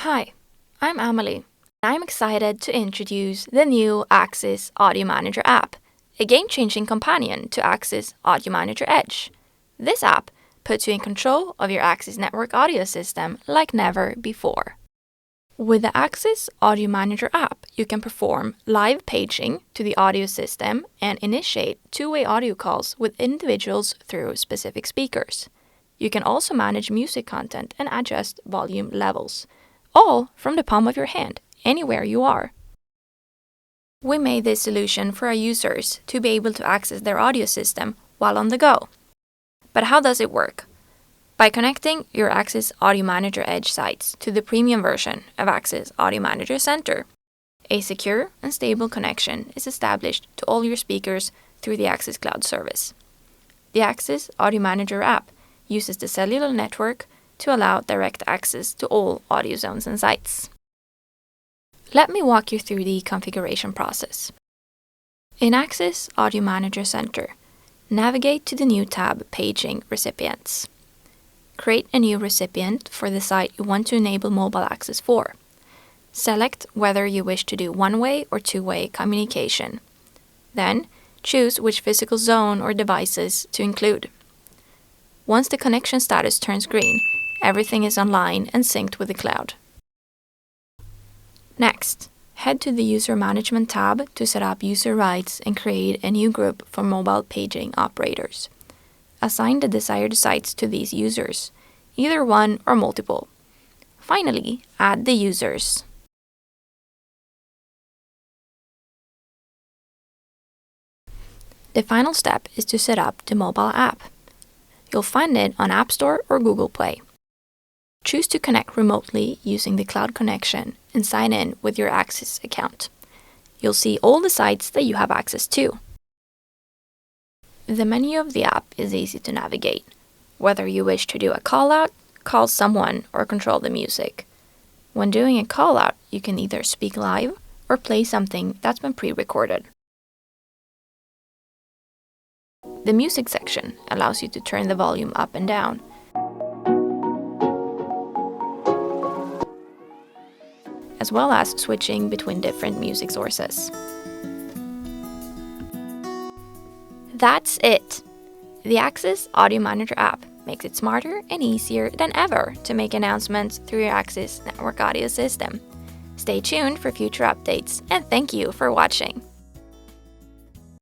Hi, I'm Amelie. I'm excited to introduce the new Axis Audio Manager app, a game-changing companion to Axis Audio Manager Edge. This app puts you in control of your Axis network audio system like never before. With the Axis Audio Manager app, you can perform live paging to the audio system and initiate two-way audio calls with individuals through specific speakers. You can also manage music content and adjust volume levels, all from the palm of your hand, anywhere you are. We made this solution for our users to be able to access their audio system while on the go. But how does it work? By connecting your Axis Audio Manager Edge sites to the premium version of Axis Audio Manager Center. A secure and stable connection is established to all your speakers through the Axis Cloud service. The Axis Audio Manager app uses the cellular network to allow direct access to all audio zones and sites. Let me walk you through the configuration process. In Axis Audio Manager Center, navigate to the new tab Paging Recipients. Create a new recipient for the site you want to enable mobile access for. Select whether you wish to do one-way or two-way communication. Then, choose which physical zone or devices to include. Once the connection status turns green, everything is online and synced with the cloud. Next, head to the User Management tab to set up user rights and create a new group for mobile paging operators. Assign the desired sites to these users, either one or multiple. Finally, add the users. The final step is to set up the mobile app. You'll find it on App Store or Google Play. Choose to connect remotely using the cloud connection and sign in with your Axis account. You'll see all the sites that you have access to. The menu of the app is easy to navigate, whether you wish to do a call-out, call someone, or control the music. When doing a call-out, you can either speak live or play something that's been pre-recorded. The music section allows you to turn the volume up and down, as well as switching between different music sources. That's it! The Axis Audio Manager app makes it smarter and easier than ever to make announcements through your Axis network audio system. Stay tuned for future updates, and thank you for watching!